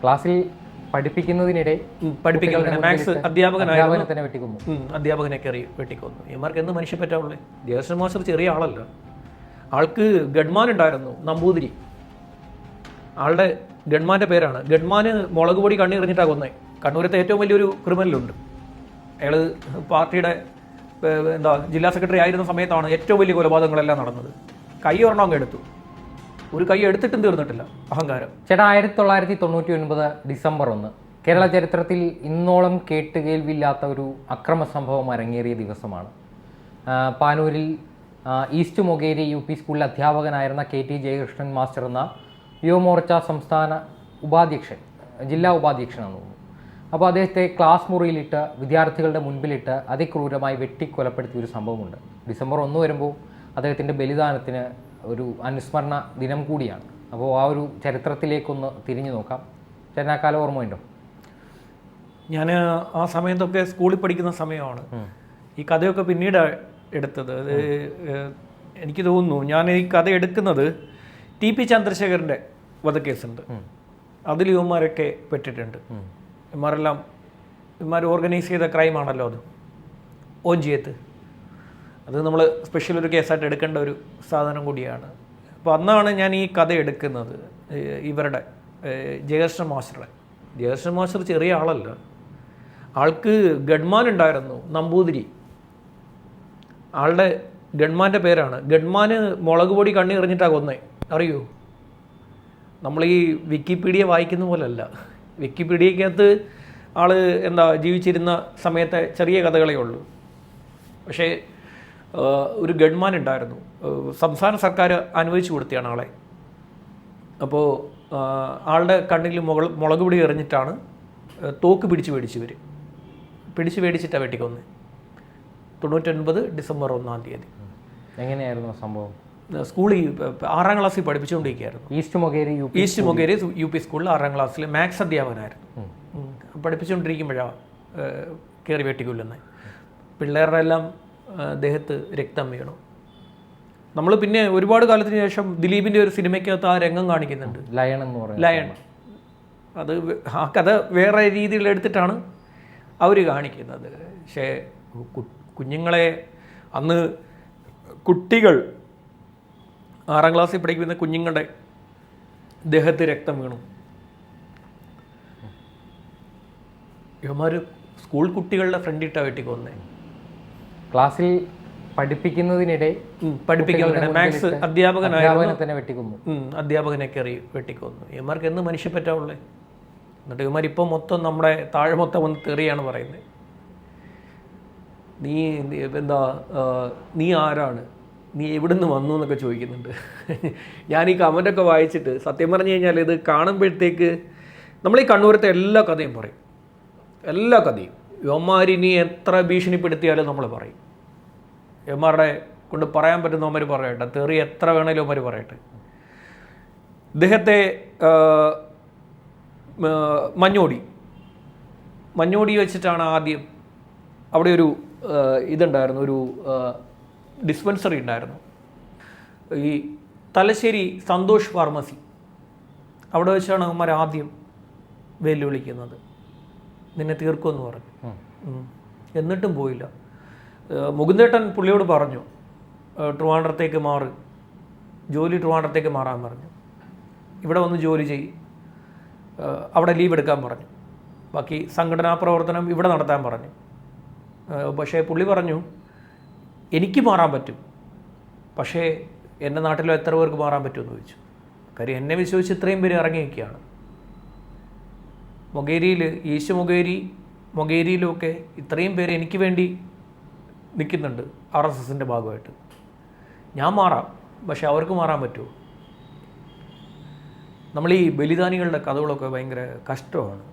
ക്ലാസ്സിൽ പഠിപ്പിക്കുന്നതിനിടെ മാത്സ് അധ്യാപകനെ തന്നെ വെട്ടിക്കൊന്നു. അധ്യാപകനെ കയറി വെട്ടിക്കൊന്നു. ഇവർക്ക് എന്ത് മനുഷ്യപ്പറ്റാവുള്ളേ? ജയകൃഷ്ണൻ മാസ്റ്റർ ചെറിയ ആളല്ല. ആൾക്ക് ഗഡ്മാൻ ഉണ്ടായിരുന്നു, നമ്പൂതിരി. ആളുടെ ഗഡ്മാൻ്റെ പേരാണ്. ഗഡ്മാന് മുളക് പൊടി കണ്ണി എറിഞ്ഞിട്ടാണ് കൊന്നേ. കണ്ണൂരത്തെ ഏറ്റവും വലിയൊരു ക്രിമിനലുണ്ട്. അയാൾ പാർട്ടിയുടെ ജില്ലാ സെക്രട്ടറി ആയിരുന്ന സമയത്താണ് ഏറ്റവും വലിയ കൊലപാതകങ്ങളെല്ലാം നടന്നത്. കൈ ഒരെണ്ണം അങ്ങ് എടുത്തു. ഒരു കൈ എടുത്തിട്ടും തീർന്നിട്ടില്ല. അഹങ്കാരം. ചേട്ടാ, 1999 ഡിസംബർ 1 കേരള ചരിത്രത്തിൽ ഇന്നോളം കേട്ടുകേൾവില്ലാത്ത ഒരു അക്രമ സംഭവം അരങ്ങേറിയ ദിവസമാണ്. പാനൂരിൽ ഈസ്റ്റ് മൊകേരി UP സ്കൂളിൽ അധ്യാപകനായിരുന്ന KT ജയകൃഷ്ണൻ മാസ്റ്റർ എന്ന യുവമോർച്ച സംസ്ഥാന ഉപാധ്യക്ഷൻ, ജില്ലാ ഉപാധ്യക്ഷനാണെന്ന് തോന്നുന്നു. അപ്പോൾ അദ്ദേഹത്തെ ക്ലാസ് മുറിയിലിട്ട് വിദ്യാർത്ഥികളുടെ മുൻപിലിട്ട് അതിക്രൂരമായി വെട്ടിക്കൊലപ്പെടുത്തിയ ഒരു സംഭവമുണ്ട്. ഡിസംബർ 1 വരുമ്പോൾ അദ്ദേഹത്തിൻ്റെ ബലിദാനത്തിന് ഒരു അനുസ്മരണ ദിനം കൂടിയാണ്. അപ്പോൾ ആ ഒരു ചരിത്രത്തിലേക്കൊന്ന് തിരിഞ്ഞു നോക്കാം. ചേട്ടൻ ആ കാലം ഓർമ്മയുണ്ടോ? ഞാൻ ആ സമയത്തൊക്കെ സ്കൂളിൽ പഠിക്കുന്ന സമയമാണ്. ഈ കഥയൊക്കെ പിന്നീട് എടുത്തത്. അത് എനിക്ക് തോന്നുന്നു ഞാൻ ഈ കഥ എടുക്കുന്നത് TP ചന്ദ്രശേഖരൻ്റെ വധക്കേസുണ്ട്. അതിൽ ഇവന്മാരൊക്കെ പെട്ടിട്ടുണ്ട്. ഇവന്മാർ ഓർഗനൈസ് ചെയ്ത ക്രൈമാണല്ലോ അത്. ഓഞ്ചിയത്ത് അത് നമ്മൾ സ്പെഷ്യൽ ഒരു കേസായിട്ട് എടുക്കേണ്ട ഒരു സാധനം കൂടിയാണ്. അപ്പോൾ അന്നാണ് ഞാൻ ഈ കഥ എടുക്കുന്നത്. ഇവരുടെ ജയകൃഷ്ണൻ മാസ്റ്റർ ചെറിയ ആളല്ല. ആൾക്ക് ഗഡ്മാൻ ഉണ്ടായിരുന്നു, നമ്പൂതിരി. ആളുടെ ഗഡ്മാൻ്റെ പേരാണ്. ഗഡ്മാന് മുളക് പൊടി കണ്ണി എറിഞ്ഞിട്ടാണ് കൊന്നേ. അറിയൂ? നമ്മൾ ഈ വിക്കിപീഡിയ വായിക്കുന്ന പോലല്ല. വിക്കിപീഡിയക്കകത്ത് ജീവിച്ചിരുന്ന സമയത്തെ ചെറിയ കഥകളേ ഉള്ളൂ. പക്ഷേ ഒരു ഗഡ്മാൻ ഉണ്ടായിരുന്നു. സംസ്ഥാന സർക്കാർ അനുവദിച്ചു കൊടുത്തതാണ് ആളെ. അപ്പോൾ ആളുടെ കണ്ണിൽ മുളക് പൊടി എറിഞ്ഞിട്ടാണ് തോക്ക് പിടിച്ച് മേടിച്ചിട്ടാണ് വെട്ടിക്കൊന്നത്. 99 ഡിസംബർ 1 എങ്ങനെയായിരുന്നു സംഭവം? സ്കൂളിൽ 6ാം ക്ലാസ്സിൽ പഠിപ്പിച്ചുകൊണ്ടിരിക്കുകയായിരുന്നു. ഈസ്റ്റ് മൊകേരി UP സ്കൂളിൽ 6ാം ക്ലാസ്സിൽ മാത്സ് അധ്യാപകനായിരുന്നു. പഠിപ്പിച്ചുകൊണ്ടിരിക്കുമ്പോഴാണ് കയറി വെട്ടിക്കൊല്ലുന്നത്. പിള്ളേരുടെ എല്ലാം ദേഹത്ത് രക്തം വീണു. നമ്മൾ പിന്നെ ഒരുപാട് കാലത്തിന് ശേഷം ദിലീപിൻ്റെ ഒരു സിനിമയ്ക്കകത്ത് ആ രംഗം കാണിക്കുന്നുണ്ട്, ലയൺ. അത് ആ കഥ വേറെ രീതിയിൽ എടുത്തിട്ടാണ് അവർ കാണിക്കുന്നത്. പക്ഷേ കുഞ്ഞുങ്ങളെ അന്ന് കുട്ടികൾ 6ാം ക്ലാസ്സിൽ പഠിക്കുന്ന കുഞ്ഞുങ്ങളുടെ ദേഹത്ത് രക്തം വീണു. ഇവന്മാർ സ്കൂൾ കുട്ടികളുടെ ഫ്രണ്ടിട്ടാണ് വെട്ടിക്കൊന്നേ. ക്ലാസ്സിൽ പഠിപ്പിക്കുന്നതിനിടെ മാത്സ് അധ്യാപകനെ തന്നെ വെട്ടിക്കൊന്നു. അധ്യാപകനെ കയറി വെട്ടിക്കൊന്നു. ഇവന്മാർക്ക് എന്ത് മനുഷ്യപ്പറ്റാവുള്ളേ? എന്നിട്ട് ഇവന്മാരിപ്പം മൊത്തം നമ്മുടെ താഴെ മൊത്തം വന്ന് തെറിയാണ് പറയുന്നത്. നീ ആരാണ്, നീ എവിടുന്ന് വന്നു എന്നൊക്കെ ചോദിക്കുന്നുണ്ട്. ഞാൻ ഈ കമൻ്റൊക്കെ വായിച്ചിട്ട് സത്യം പറഞ്ഞു കഴിഞ്ഞാൽ ഇത് കാണുമ്പോഴത്തേക്ക് നമ്മൾ ഈ കണ്ണൂരത്തെ എല്ലാ കഥയും പറയും. എല്ലാ കഥയും യവന്മാരിനി എത്ര ഭീഷണിപ്പെടുത്തിയാലും നമ്മൾ പറയും. യവന്മാരുടെ കൊണ്ട് പറയാൻ പറ്റുന്നവന്മാർ പറയട്ടെ, തെറി എത്ര വേണേലും അവന്മാർ പറയട്ടെ. ഇദ്ദേഹത്തെ മഞ്ഞോടി വെച്ചിട്ടാണ് ആദ്യം അവിടെ ഒരു ഇതുണ്ടായിരുന്നു, ഒരു ഡിസ്പെൻസറി ഉണ്ടായിരുന്നു. ഈ തലശ്ശേരി സന്തോഷ് ഫാർമസി, അവിടെ വെച്ചാണ് അവന്മാർ ആദ്യം വെല്ലുവിളിക്കുന്നത്. നിന്നെ തീർക്കുമെന്ന് പറഞ്ഞു. എന്നിട്ടും പോയില്ല. മുകുന്ദേട്ടൻ പുള്ളിയോട് പറഞ്ഞു, ട്രിവാൻഡ്രത്തേക്ക് ട്രിവാൻഡ്രത്തേക്ക് മാറാൻ പറഞ്ഞു. ഇവിടെ വന്ന് ജോലി ചെയ്യും, അവിടെ ലീവ് എടുക്കാൻ പറഞ്ഞു. ബാക്കി സംഘടനാ പ്രവർത്തനം ഇവിടെ നടത്താൻ പറഞ്ഞു. പക്ഷേ പുള്ളി പറഞ്ഞു, എനിക്ക് മാറാൻ പറ്റും, പക്ഷേ എൻ്റെ നാട്ടിലോ എത്ര പേർക്ക് മാറാൻ പറ്റുമെന്ന് ചോദിച്ചു. കാര്യം എന്നെ വിശ്വസിച്ച് ഇത്രയും പേര് ഇറങ്ങി നിൽക്കുകയാണ്. ഈസ്റ്റ് മൊകേരിയിലുമൊക്കെ ഇത്രയും പേര് എനിക്ക് വേണ്ടി നിൽക്കുന്നുണ്ട് RSSൻ്റെ ഭാഗമായിട്ട്. ഞാൻ മാറാം, പക്ഷെ അവർക്ക് മാറാൻ പറ്റുമോ? നമ്മൾ ഈ ബലിദാനികളുടെ കഥകളൊക്കെ ഭയങ്കര കഷ്ടമാണ്.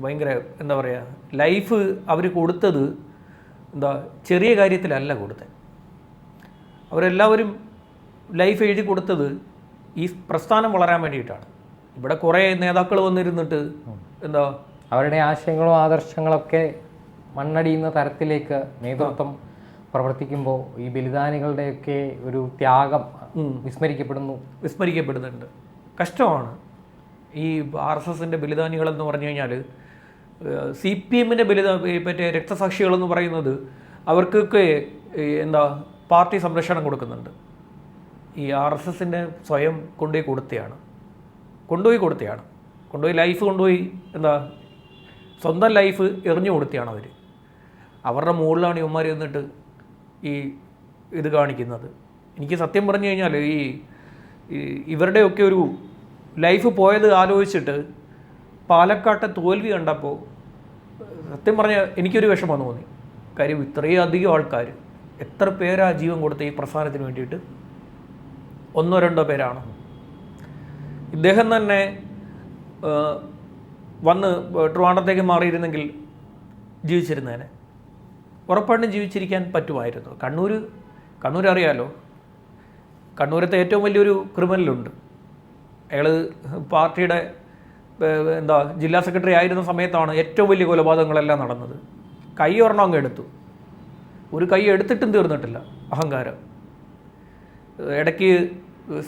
ഭയങ്കര എന്താ പറയുക, ലൈഫ് അവർ കൊടുത്തത് ചെറിയ കാര്യത്തിലല്ല കൊടുത്തത്. അവരെല്ലാവരും ലൈഫ് എഴുതി കൊടുത്തത് ഈ പ്രസ്ഥാനം വളരാൻ വേണ്ടിയിട്ടാണ്. ഇവിടെ കുറേ നേതാക്കൾ വന്നിരുന്നിട്ട് അവരുടെ ആശയങ്ങളും ആദർശങ്ങളൊക്കെ മണ്ണടിയുന്ന തരത്തിലേക്ക് നേതൃത്വം പ്രവർത്തിക്കുമ്പോൾ ഈ ബലിദാനികളുടെയൊക്കെ ഒരു ത്യാഗം വിസ്മരിക്കപ്പെടുന്നുണ്ട്. കഷ്ടമാണ്. ഈ RSSൻ്റെ ബലിദാനികളെന്ന് പറഞ്ഞു കഴിഞ്ഞാൽ CPM മറ്റേ രക്തസാക്ഷികളെന്ന് പറയുന്നത് അവർക്കൊക്കെ എന്താ പാർട്ടി സംരക്ഷണം കൊടുക്കുന്നുണ്ട്. ഈ RSSൻ്റെ സ്വയം കൊണ്ടുപോയി കൊടുത്തതാണ് ലൈഫ് കൊണ്ടുപോയി എന്താ സ്വന്തം ലൈഫ് എറിഞ്ഞു കൊടുത്തതാണ് അവർ. അവരുടെ മുകളിലാണ് ഇവന്മാർ എന്നിട്ട് ഈ ഇത് കാണിക്കുന്നത്. എനിക്ക് സത്യം പറഞ്ഞു കഴിഞ്ഞാൽ ഈ ഇവരുടെയൊക്കെ ഒരു ലൈഫ് പോയത് ആലോചിച്ചിട്ട് പാലക്കാട്ടെ തോൽവി കണ്ടപ്പോൾ സത്യം പറഞ്ഞാൽ എനിക്കൊരു വിഷമം തോന്നി. കാര്യം ഇത്രയും അധികം ആൾക്കാർ, എത്ര പേരാ ജീവൻ കൊടുത്ത ഈ പ്രസ്ഥാനത്തിന് വേണ്ടിയിട്ട്? 1-2 പേരാണ്. ഇദ്ദേഹം തന്നെ വന്ന് ട്രിവാൻഡ്രത്തേക്ക് മാറിയിരുന്നെങ്കിൽ ജീവിച്ചിരുന്നേനെ, ഉറപ്പായിട്ടും ജീവിച്ചിരിക്കാൻ പറ്റുമായിരുന്നു. കണ്ണൂർ അറിയാലോ, കണ്ണൂരത്തെ ഏറ്റവും വലിയൊരു ക്രിമിനലുണ്ട്. അയാൾ പാർട്ടിയുടെ ജില്ലാ സെക്രട്ടറി ആയിരുന്ന സമയത്താണ് ഏറ്റവും വലിയ കൊലപാതകങ്ങളെല്ലാം നടന്നത്. കൈ ഒരെണ്ണം അങ്ങ് എടുത്തു, ഒരു കൈ എടുത്തിട്ടും തീർന്നിട്ടില്ല അഹങ്കാരം. ഇടയ്ക്ക്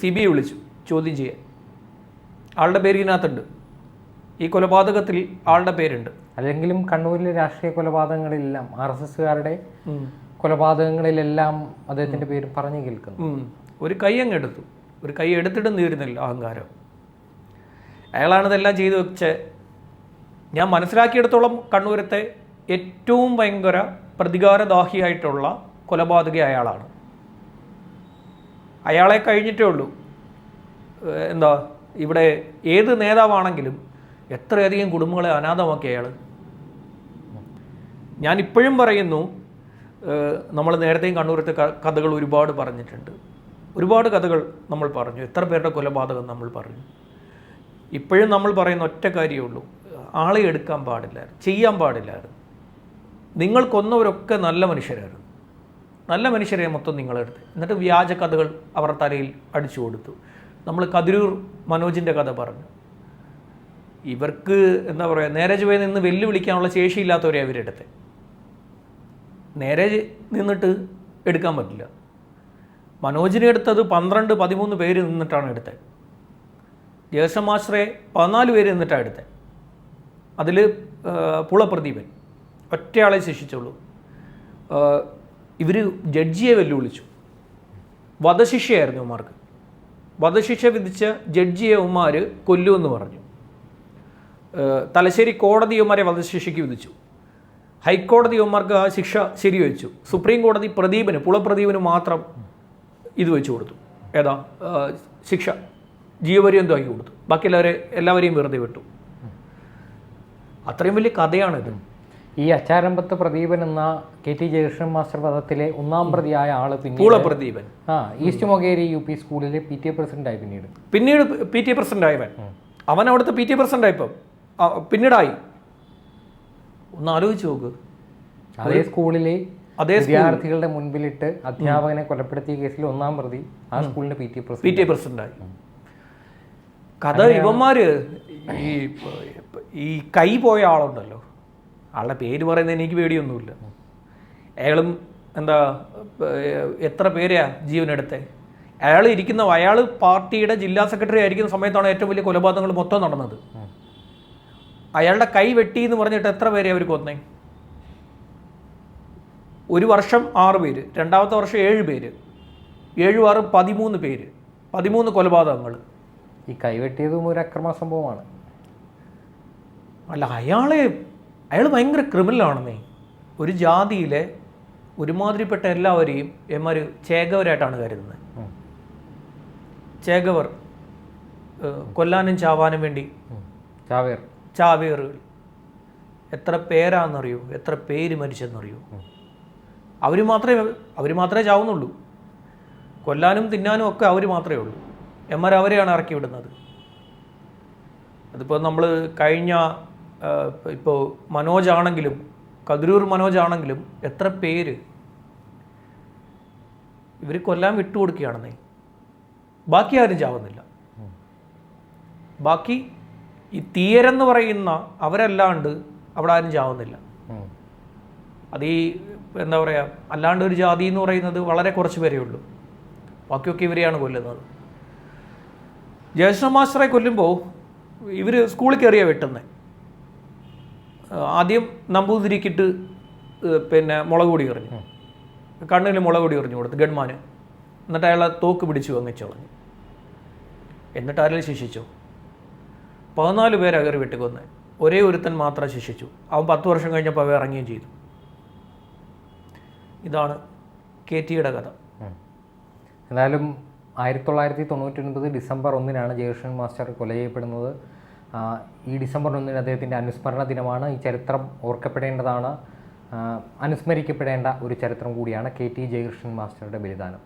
CBI വിളിച്ചു ചോദ്യം ചെയ്യാൻ. ആളുടെ പേര് ഇതിനകത്തുണ്ട്, ഈ കൊലപാതകത്തിൽ ആളുടെ പേരുണ്ട്. അല്ലെങ്കിലും കണ്ണൂരിലെ രാഷ്ട്രീയ കൊലപാതകങ്ങളിലെല്ലാം RSSകാരുടെ കൊലപാതകങ്ങളിലെല്ലാം അദ്ദേഹത്തിൻ്റെ പേര് പറഞ്ഞു കേൾക്കുന്നു. ഒരു കൈ അങ്ങ് എടുത്തു, ഒരു കൈ എടുത്തിട്ടും തീരുന്നില്ല അഹങ്കാരം. അയാളാണിതെല്ലാം ചെയ്തു വെച്ച്. ഞാൻ മനസ്സിലാക്കിയെടുത്തോളം കണ്ണൂരത്തെ ഏറ്റവും ഭയങ്കര പ്രതികാരദാഹിയായിട്ടുള്ള കൊലപാതക അയാളാണ്. അയാളെ കഴിഞ്ഞിട്ടേ ഉള്ളൂ ഇവിടെ ഏത് നേതാവാണെങ്കിലും എത്രയധികം കുടുംബങ്ങളെ അനാഥമാക്കിയ അയാൾ. ഞാൻ ഇപ്പോഴും പറയുന്നു, നമ്മൾ നേരത്തെയും കണ്ണൂരത്തെ കഥകൾ ഒരുപാട് പറഞ്ഞിട്ടുണ്ട്, ഒരുപാട് കഥകൾ നമ്മൾ പറഞ്ഞു, എത്ര പേരുടെ കൊലപാതകം നമ്മൾ പറഞ്ഞു. ഇപ്പോഴും നമ്മൾ പറയുന്ന ഒറ്റ കാര്യമേ ഉള്ളൂ, ആളെ എടുക്കാൻ പാടില്ലായിരുന്നു, ചെയ്യാൻ പാടില്ലായിരുന്നു. നിങ്ങൾ കൊന്നവരൊക്കെ നല്ല മനുഷ്യരായിരുന്നു. നല്ല മനുഷ്യരെ മൊത്തം നിങ്ങളെടുത്ത് എന്നിട്ട് വ്യാജ കഥകൾ അവരുടെ തലയിൽ അടിച്ചു കൊടുത്തു. നമ്മൾ കതിരൂർ മനോജിൻ്റെ കഥ പറഞ്ഞു. ഇവർക്ക് എന്താ പറയുക, നേരെ ചുവേ നിന്ന് വെല്ലുവിളിക്കാനുള്ള ശേഷിയില്ലാത്തവരെ അവരെടുത്തെ. നേരെ നിന്നിട്ട് എടുക്കാൻ പറ്റില്ല. മനോജിനെ എടുത്തത് 12-13 പേര് നിന്നിട്ടാണ് എടുത്തത്. ജേസൺ മാസ്റ്ററെ 14 പേര് നിന്നിട്ടാണ് എടുത്തത്. അതിൽ പുളപ്രദീപൻ ഒറ്റയാളെ ശിക്ഷിച്ചുള്ളൂ. ഇവർ ജഡ്ജിയെ വെല്ലുവിളിച്ചു. വധശിക്ഷയായിരുന്നു ഉമ്മാർക്ക്. വധശിക്ഷ വിധിച്ച ജഡ്ജിയെ ഉമ്മാർ കൊല്ലുമെന്ന് പറഞ്ഞു. തലശ്ശേരി കോടതി ഉമ്മാരെ വധശിക്ഷയ്ക്ക് വിധിച്ചു. ഹൈക്കോടതി ഉമ്മാർക്ക് ആ ശിക്ഷ ശരിവെച്ചു. സുപ്രീം കോടതി പുളപ്രദീപന് മാത്രം ഇത് വെച്ചു കൊടുത്തു. ശിക്ഷ ജീവപര്യന്തമാക്കി കൊടുത്തു. ബാക്കി എല്ലാവരെയും വെറുതെ വിട്ടു. അത്രയും വലിയ കഥയാണിത്. ഈ അച്ചാരമ്പത്ത് പ്രദീപൻ എന്ന KT ജയകൃഷ്ണൻ മാസ്റ്റർ പദത്തിലെ 1-ാം പ്രതിയായ ആള് പൂളപ്രദീപൻ ഈസ്റ്റ് മൊകേരി UP സ്കൂളിലെ PTA പ്രസിഡന്റായി. പിന്നീട് PTA പ്രസിഡന്റ് ആയവൻ. അവൻ അവിടുത്തെ PTA പ്രസിഡന്റ് ആയപ്പോൾ പിന്നീടായി. ഒന്ന് ആലോചിച്ച് നോക്ക്. അതേ സ്കൂളിലെ വിദ്യാർത്ഥികളുടെ മുൻപിലിട്ട് അധ്യാപകനെ കൊലപ്പെടുത്തിയ കേസിൽ 1-ാം പ്രതി ആ സ്കൂളിന്റെ PTA പ്രസിഡന്റായി. കഥ ഇവന്മാര് ഈ കൈ പോയ ആളുണ്ടല്ലോ, ആളുടെ പേര് പറയുന്നത് എനിക്ക് പേടിയൊന്നുമില്ല. അയാളും എത്ര പേരെയാ ജീവനെടുത്തേ? അയാൾ പാർട്ടിയുടെ ജില്ലാ സെക്രട്ടറി ആയിരിക്കുന്ന സമയത്താണ് ഏറ്റവും വലിയ കൊലപാതകങ്ങൾ മൊത്തം നടന്നത്. അയാളുടെ കൈ വെട്ടി എന്ന് പറഞ്ഞിട്ട് എത്ര പേരെ അവർ കൊന്നേ? ഒരു വർഷം 6 പേര്, രണ്ടാമത്തെ വർഷം 7 പേര്, 7-6 13 പേര്, 13 കൊലപാതകങ്ങൾ. ഈ കൈവെട്ടിയതും ഒരു അക്രമ സംഭവമാണ്. അല്ല, അയാൾ ഭയങ്കര ക്രിമിനലാണെന്നേ. ഒരു ജാതിയിലെ ഒരുമാതിരിപ്പെട്ട എല്ലാവരെയും എമാര് ചേകവരായിട്ടാണ് കരുതുന്നത്. ചേകവർ, കൊല്ലാനും ചാവാനും വേണ്ടി ചാവേറുകൾ. എത്ര പേരാണെന്നറിയോ? എത്ര പേര് മരിച്ചെന്നറിയോ? അവർ മാത്രമേ ചാവുന്നുള്ളൂ. കൊല്ലാനും തിന്നാനും ഒക്കെ അവർ മാത്രമേ ഉള്ളൂ. അവരെയാണ് ഇറക്കി വിടുന്നത്. അതിപ്പോൾ നമ്മൾ കഴിഞ്ഞ ഇപ്പോൾ മനോജാണെങ്കിലും കതിരൂർ മനോജാണെങ്കിലും എത്ര പേര് ഇവർ കൊല്ലാൻ വിട്ടുകൊടുക്കുകയാണെന്നേ. ബാക്കി ആരും ചാവുന്നില്ല. ബാക്കി ഈ തീയരെന്ന് പറയുന്ന അവരല്ലാണ്ട് അവിടെ ആരും ചാവുന്നില്ല. അത് ഈ എന്താ പറയുക, അല്ലാണ്ട് ഒരു ജാതി എന്ന് പറയുന്നത് വളരെ കുറച്ച് പേരേ ഉള്ളൂ. ബാക്കിയൊക്കെ ഇവരെയാണ് കൊല്ലുന്നത്. ജയകൃഷ്ണ മാസ്റ്ററെ കൊല്ലുമ്പോൾ ഇവർ സ്കൂളിൽ കയറിയാൽ വെട്ടുന്നത്. ആദ്യം നമ്പൂതിരിക്കിട്ട് പിന്നെ മുളക് പൊടി എറിഞ്ഞു, കണ്ണിൽ മുളക് പൊടി എറിഞ്ഞു കൊടുത്തു ഗൺമാന്. എന്നിട്ട് അയാളെ തോക്ക് പിടിച്ചു വങ്ങിച്ചു കളഞ്ഞു. എന്നിട്ട് ആരെങ്കിലും ശിക്ഷിച്ചു? 14 പേരെ കയറി വെട്ടിക്കൊന്ന്. ഒരേ ഒരുത്തൻ മാത്രം ശിക്ഷിച്ചു. അവൻ 10 വർഷം കഴിഞ്ഞപ്പോൾ അവ ഇറങ്ങുകയും ചെയ്തു. ഇതാണ് KT യുടെ കഥ. എന്തായാലും 1999 ഡിസംബർ 1 ജയകൃഷ്ണൻ മാസ്റ്റർ കൊല ചെയ്യപ്പെടുന്നത്. ഈ ഡിസംബർ 1 അദ്ദേഹത്തിൻ്റെ അനുസ്മരണ ദിനമാണ്. ഈ ചരിത്രം ഓർക്കപ്പെടേണ്ടതാണ്, അനുസ്മരിക്കപ്പെടേണ്ട ഒരു ചരിത്രം കൂടിയാണ് KT ജയകൃഷ്ണൻ മാസ്റ്ററുടെ ബലിദാനം.